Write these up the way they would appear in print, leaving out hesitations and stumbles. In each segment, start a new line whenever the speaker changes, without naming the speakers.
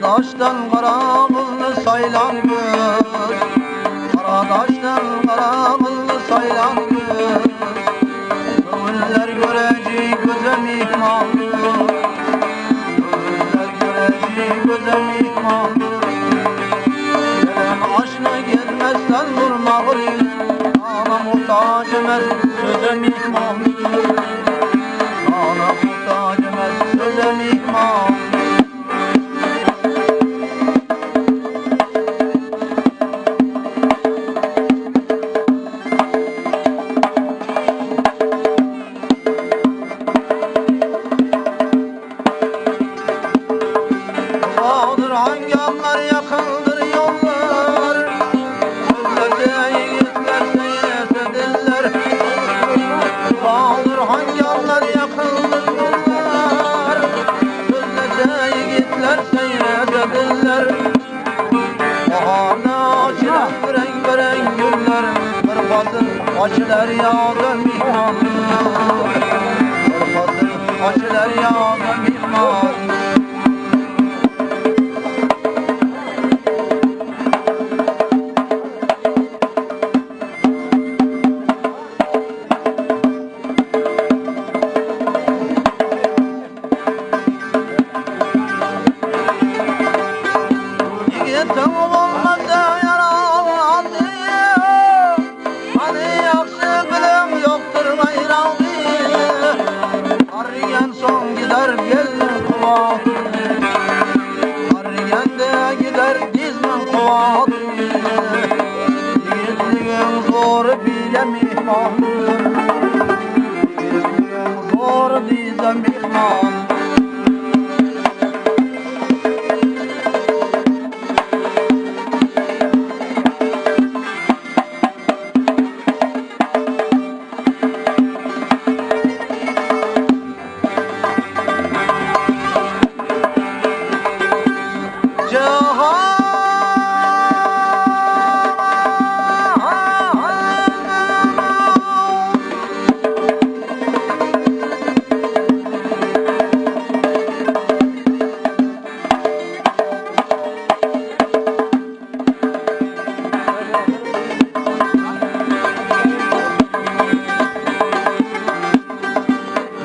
Karadaş'tan Karakıllı saylan kız, Karadaş'tan Karakıllı saylan kız, gönüller görecek göze mihmandır, gönüller görecek göze mihmandır. Gelen aşna gelmezsen durma gıril, ana muhtaç emez söze mihmandır, ana muhtaç emez söze mihmandır. Hangi anlar yakındır yollar, sözlerde yiğitler seyresediller. Bağdır hangi anlar yakındır yollar, sözlerde yiğitler seyresediller. Baharda açılan renk güller, kırpasın açılar yağda mihmandır, kırpasın açılar yağda mihmandır. Yiğitim olmasa yaralı, hani yaxşı bilim yoktur gayralı. Arhiyen son gider gelin kuvatı, Arhiyen de gider gizmin kuvatı. Yiğitliğin zor bize mihmandır, Yiğitliğin zor bize mihmandır.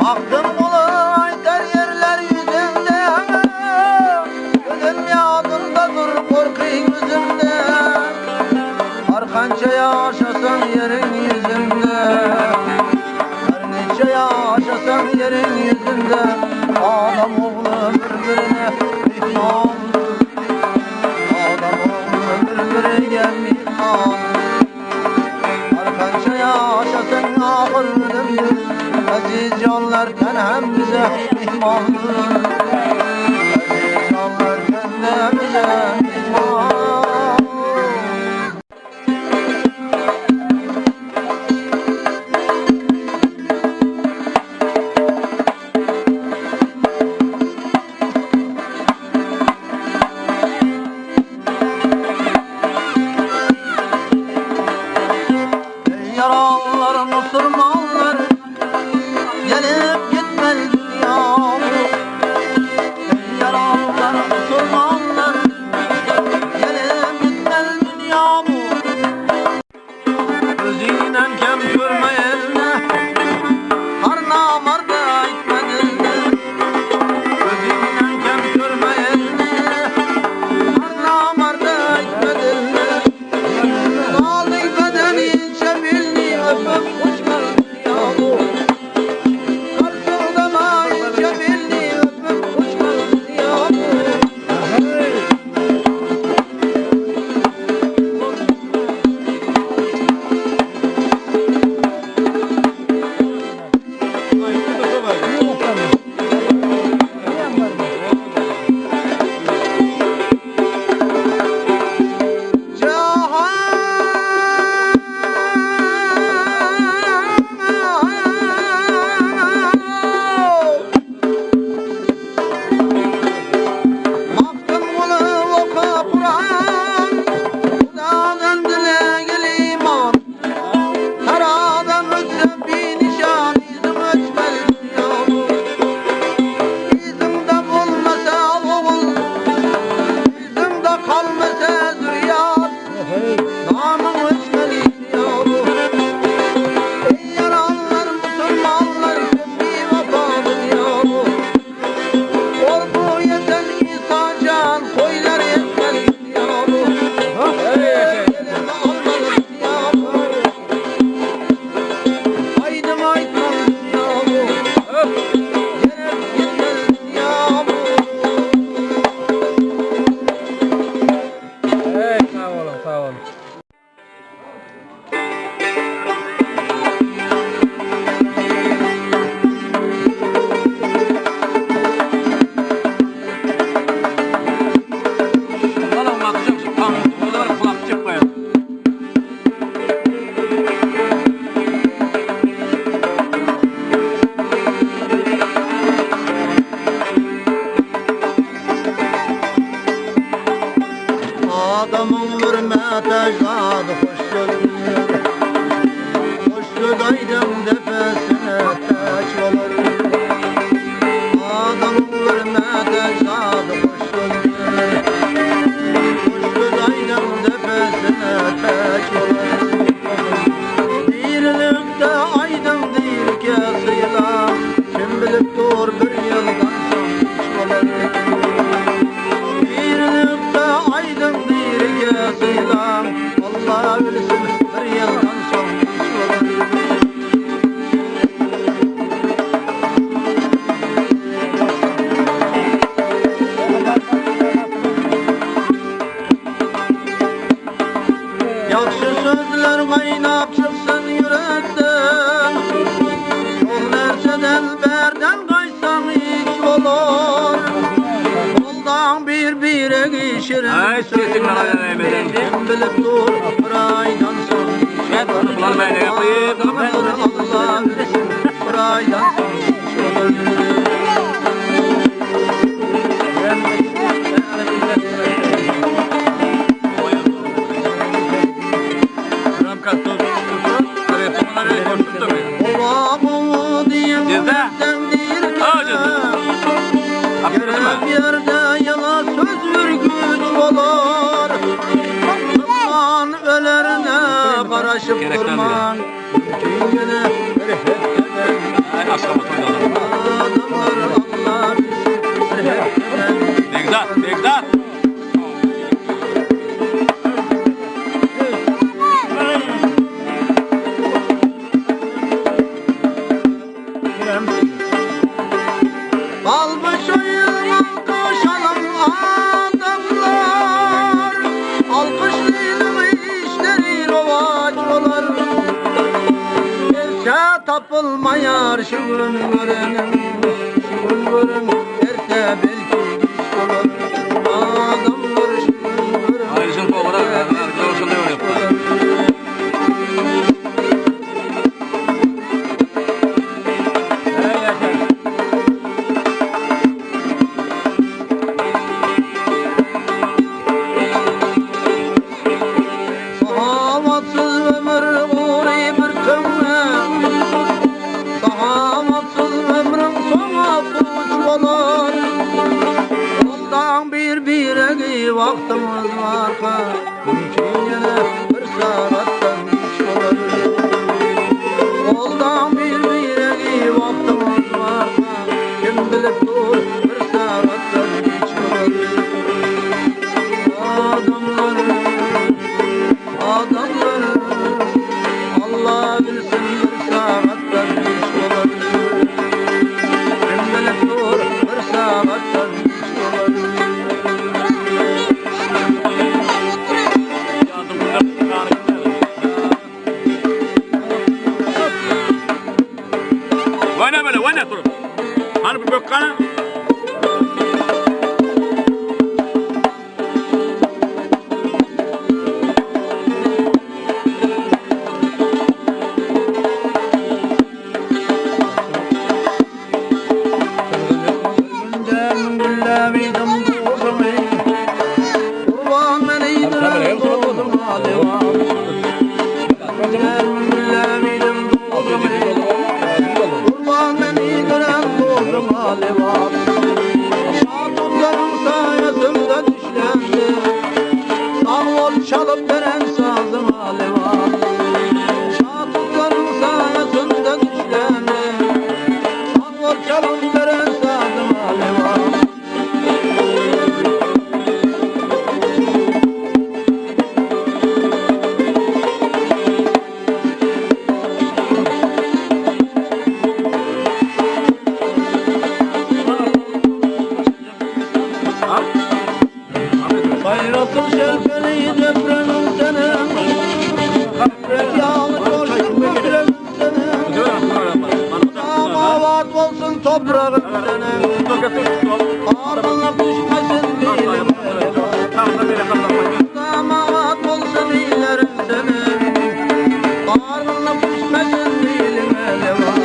Baktım olay der yerler yüzünde, gözüm yadımdadır korkuyum yüzümde. Arkança yaşasan yerin yüzünde, her neçe yaşasan yerin yüzünde. Adam oğlu birbirine mihmandır, adam oğlu birbirine mihmandır. Arkança yaşasan ahır ölümdür, aziz canlarken hem bize mihmandır, aziz canlarken de bize mihmandır. Ey yaralılar Müslümanlar, gelip gitmez dünyamı. tecdadı hoş gözlü. Hoş gözaydım defesine teç olur. Adam verme tecdadı hoş gözlü. Hoş gözaydım defesine teç olur. Birlikte aydın değil kesila. Kim bilip dur bir yıldan son hiç olur. Birlikte aydın değil kesila. Allah bilsin bir yıldan son hiç olur. Yakşı sözler kaynap çıksın yürekten. Yol nerseden berden kaysan hiç olur. Yoldan bir geçirin. Kim bilip dur bir aydan son hiç olur. Allah bilsin bir aydan son hiç olur. Olamı diyeyim bizden değil ki. Gerek yerde yala söz bir güç olur. Aman ölerine karışıp durman. Çünküne bir hepten. Adamlar Allah bilsin bir hepten.
Begzat.
Almış oyun alkışalım adamlar. Alkışlayalım işleri rovaç olur. Erke tapılmayar şu gün görenim. Şu gün görün erke belki güç olur. Adamlar şu gün görün.
Ayrıca bu olarak doğrusunda öyle yapar.
Sahavatsız ömür uğrayı bir tümle. Sahavatsız ömrün sonu puç olur. Ondan bir vaktimiz var ki. Mümkün yine bir saattan hiç olur. Ondan bir vaktimiz var ki. Kim bilip dur bir saattan hiç olur. Adamlar Allah bilsin bir saattan hiç olur. Kim bilip dur bir saattan hiç olur.
Vana dur. Hani bir bakkana? Çalıp veren sazım alevan. Şatutların sayesinde düşlendi. Sağol çalıp veren sazım alevan. Bayratın şerfeli depremin senin. Kaprek yağlı koşun mükremin senin. Amavat olsun toprağın senin. Ardına düşmesin bilim elevan. Amavat olsun ilerin senin. Ardına düşmesin bilim elevan.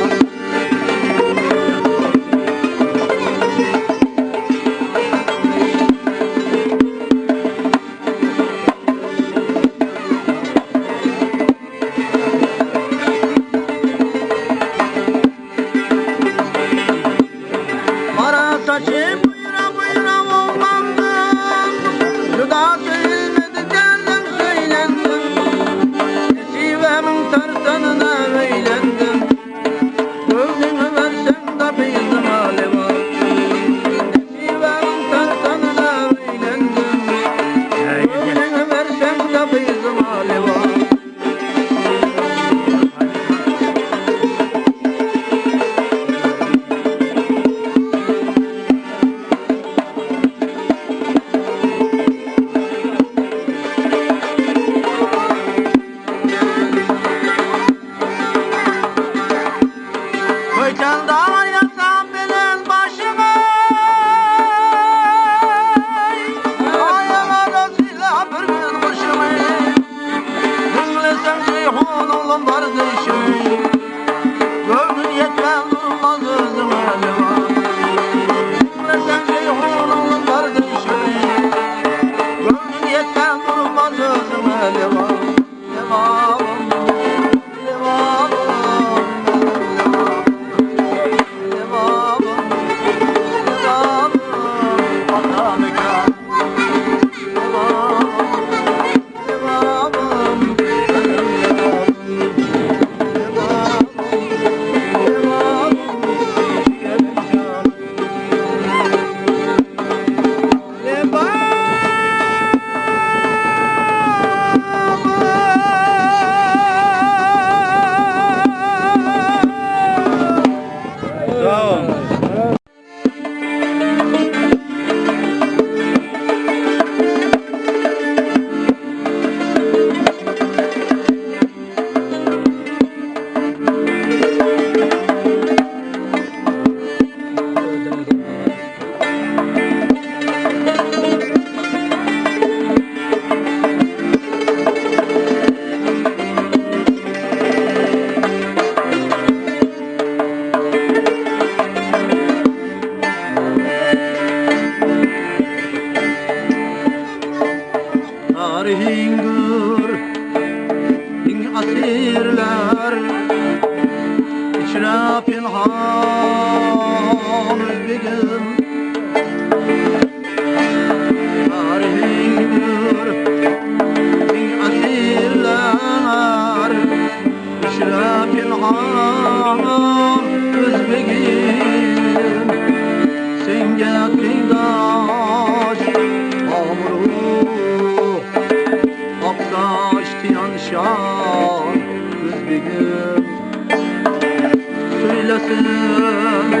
gülmesin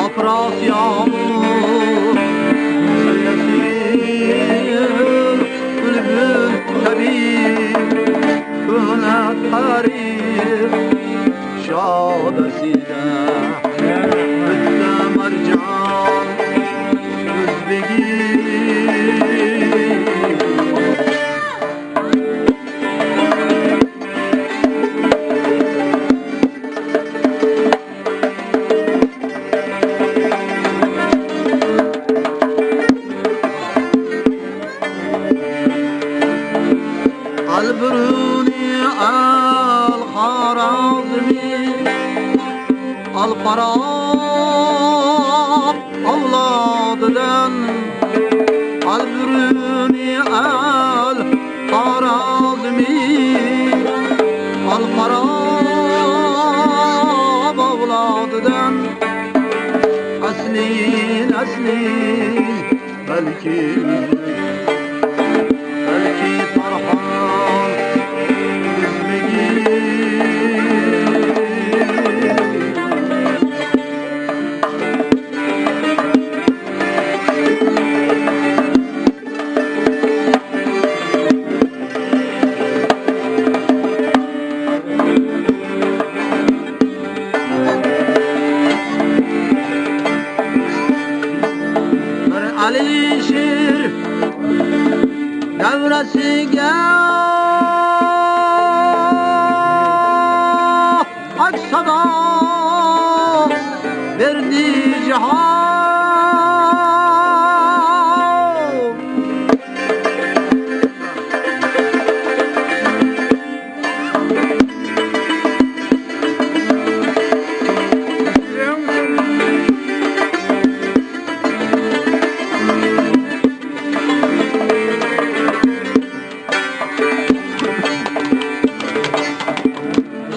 Afras yağmur söylesin Bülbül tabip Köhne tarif Şadesine Ütte mercan Özbegi البروني الخرازمي القراب أولادن البروني الخرازمي القراب أولادن أسلين أسلين بلكي فرحان Alişir devresiga aç sada verdi cihan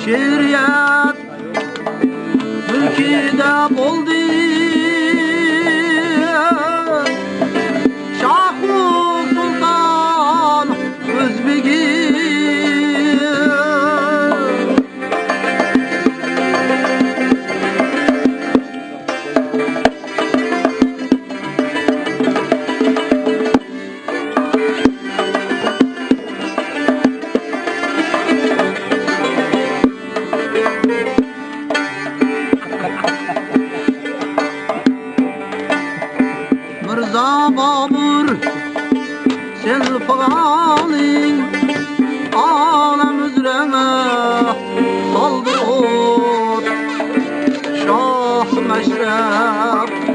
şeriyat mülkide oldu Şahı Sultan Özbegi Mirza Babur sen fıganin alem üzerine saldı ot Şah meşrep